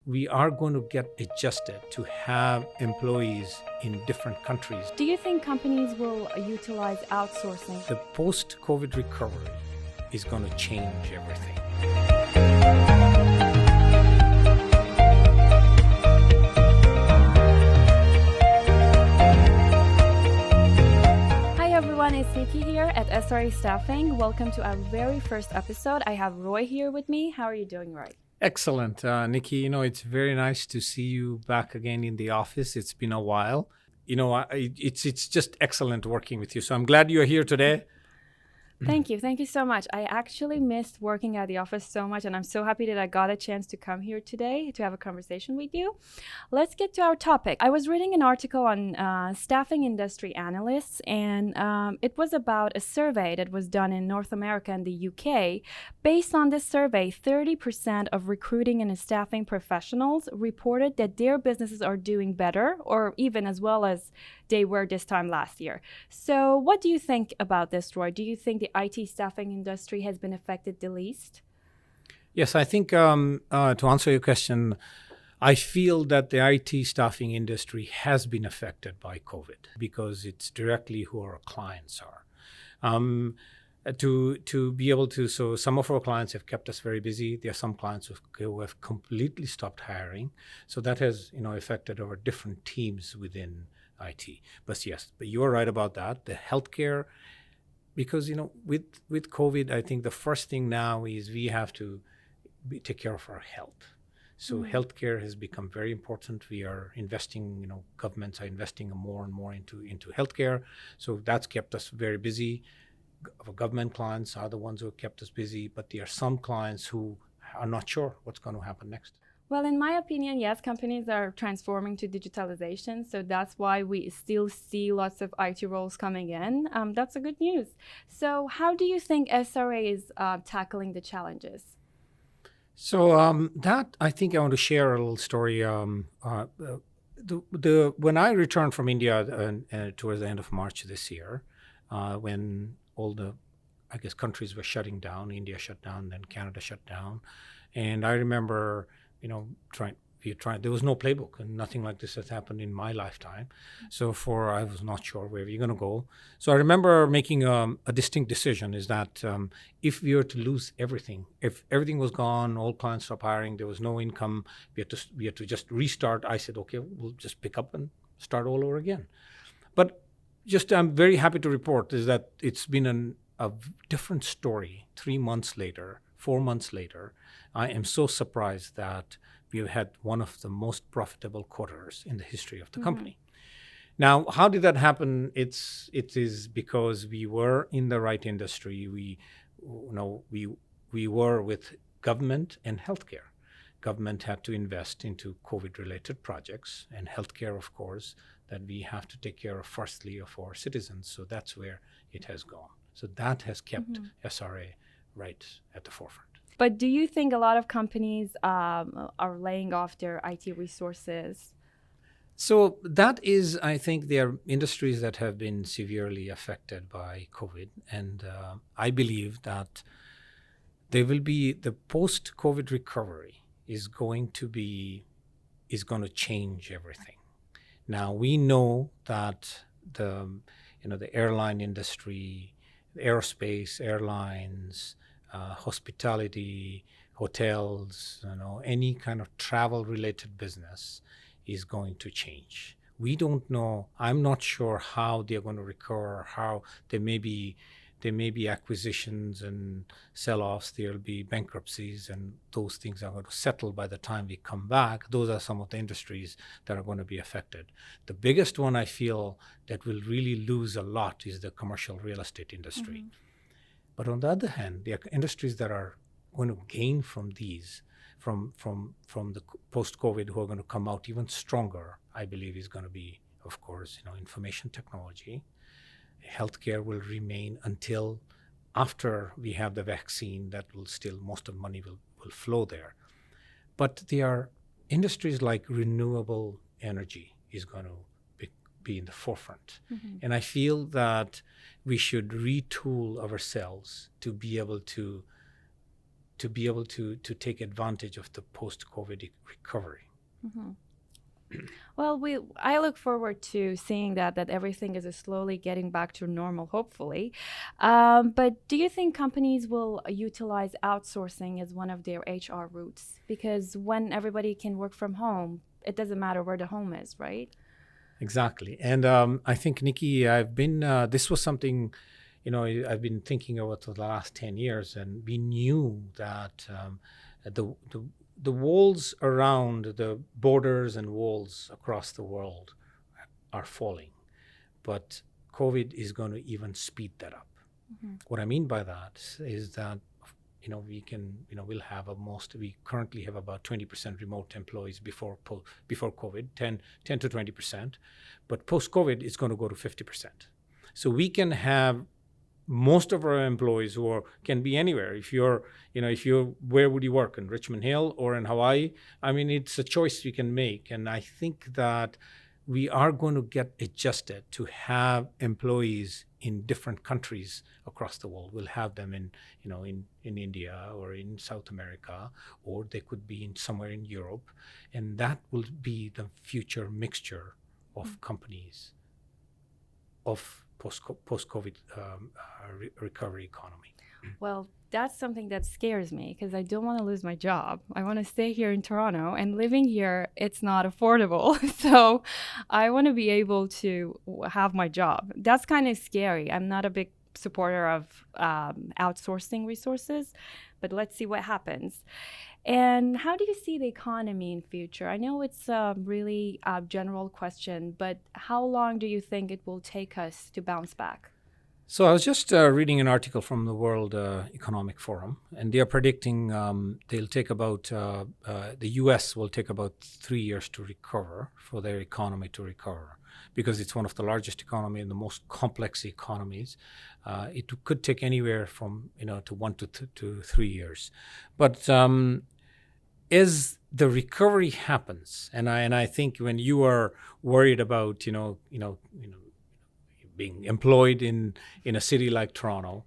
we are going to get adjusted to have employees in different countries. Do you think companies will utilize outsourcing? The post-COVID recovery is going to change everything. Hi everyone, it's Nikki here at SRA Staffing. Welcome to our very first episode. I have Roy here with me. How are you doing, Roy? Excellent, Nikki. It's very nice to see you back again in the office. It's been a while. It's just excellent working with you. So I'm glad you're here today. Thank you. Thank you so much. I actually missed working at the office so much, and I'm so happy that I got a chance to come here today to have a conversation with you. Let's get to our topic. I was reading an article on staffing industry analysts, and it was about a survey that was done in North America and the UK. Based on this survey, 30% of recruiting and staffing professionals reported that their businesses are doing better, or even as well as they were this time last year. So what do you think about this, Roy? Do you think the IT staffing industry has been affected the least? Yes, I think to answer your question, I feel that the IT staffing industry has been affected by COVID because it's directly who our clients are. To be able to, so some of our clients have kept us very busy. There are some clients who have completely stopped hiring. So that has, affected our different teams within IT. But you're right about that. The healthcare, because, with COVID, I think the first thing now is we have to take care of our health. So healthcare has become very important. We are investing, governments are investing more and more into healthcare. So that's kept us very busy. Our government clients are the ones who have kept us busy, but there are some clients who are not sure what's going to happen next. Well, in my opinion, yes, companies are transforming to digitalization. So that's why we still see lots of IT roles coming in. That's a good news. So how do you think SRA is tackling the challenges? So that I think I want to share a little story. When I returned from India towards the end of March this year, when all the, countries were shutting down, India shut down, then Canada shut down, and I remember, there was no playbook, and nothing like this has happened in my lifetime. So I was not sure where we're going to go. So I remember making a distinct decision is that if we were to lose everything, if everything was gone, all clients stopped hiring, there was no income, we had to just restart. I said, okay, we'll just pick up and start all over again. But I'm very happy to report is that it's been a different story 3 months later, 4 months later. I am so surprised that we've had one of the most profitable quarters in the history of the company. Now, how did that happen? It is because we were in the right industry. We were with government and healthcare. Government had to invest into COVID-related projects, and healthcare, of course, that we have to take care of firstly of our citizens. So that's where it has gone. So that has kept SRA right at the forefront. But do you think a lot of companies are laying off their IT resources? So that is, I think, there are industries that have been severely affected by COVID. And I believe that there will be the post-COVID recovery is going to change everything. Now, we know that the airline industry, aerospace, airlines, hospitality, hotels, any kind of travel-related business is going to change. We don't know. I'm not sure how they're going to recover. How there may be acquisitions and sell-offs. There'll be bankruptcies, and those things are going to settle by the time we come back. Those are some of the industries that are going to be affected. The biggest one I feel that will really lose a lot is the commercial real estate industry. But on the other hand, there are industries that are going to gain from these, from the post-COVID, who are going to come out even stronger. I believe is going to be, of course, information technology. Healthcare will remain until after we have the vaccine. That will still, most of the money will flow there. But there are industries like renewable energy is going to be in the forefront. And I feel that we should retool ourselves to be able to to be able to take advantage of the post-COVID recovery. Mm-hmm. Well, I look forward to seeing that everything is slowly getting back to normal, hopefully. But do you think companies will utilize outsourcing as one of their HR routes? Because when everybody can work from home, it doesn't matter where the home is, right? Exactly. And I think, Nikki, this was something, I've been thinking about for the last 10 years, and we knew that the walls around the borders and walls across the world are falling. But COVID is going to even speed that up. Mm-hmm. What I mean by that is that we currently have about 20% remote employees before COVID, 10 to 20%, but post-COVID it's going to go to 50%. So we can have most of our employees can be anywhere. Where would you work? In Richmond Hill or in Hawaii? I mean, it's a choice you can make. And I think that we are going to get adjusted to have employees in different countries across the world. We'll have them in India or in South America, or they could be somewhere in Europe. And that will be the future mixture of companies of post-COVID recovery economy. Well, that's something that scares me because I don't want to lose my job. I want to stay here in Toronto, and living here, it's not affordable. So I want to be able to have my job. That's kind of scary. I'm not a big supporter of outsourcing resources, but let's see what happens. And how do you see the economy in future? I know it's a really general question, but how long do you think it will take us to bounce back? So I was just reading an article from the World Economic Forum, and they are predicting the U.S. will take about 3 years to recover, for their economy to recover, because it's one of the largest economy and the most complex economies. It could take anywhere from to 1 to 3 years, but as the recovery happens, and I think when you are worried about being employed in a city like Toronto,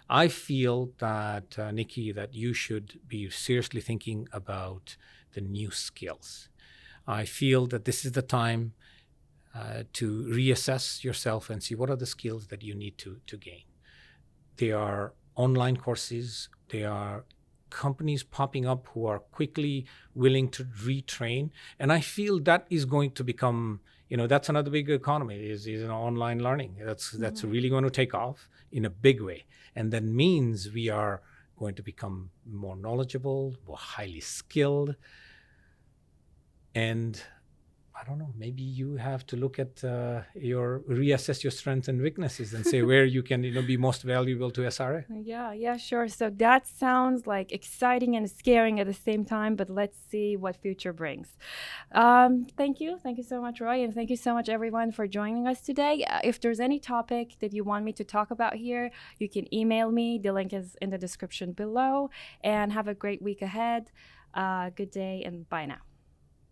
I feel that, Nikki, that you should be seriously thinking about the new skills. I feel that this is the time to reassess yourself and see what are the skills that you need to gain. There are online courses, there are companies popping up who are quickly willing to retrain, and I feel that is going to become, that's another big economy is online learning. That's really going to take off in a big way, and that means we are going to become more knowledgeable, more highly skilled, and I don't know, maybe you have to look at reassess your strengths and weaknesses and say where you can be most valuable to SRA. Yeah, sure. So that sounds like exciting and scaring at the same time, but let's see what future brings. Thank you so much, Roy, and thank you so much everyone for joining us today. If there's any topic that you want me to talk about here, you can email me. The link is in the description below, and have a great week ahead. Good day and bye now.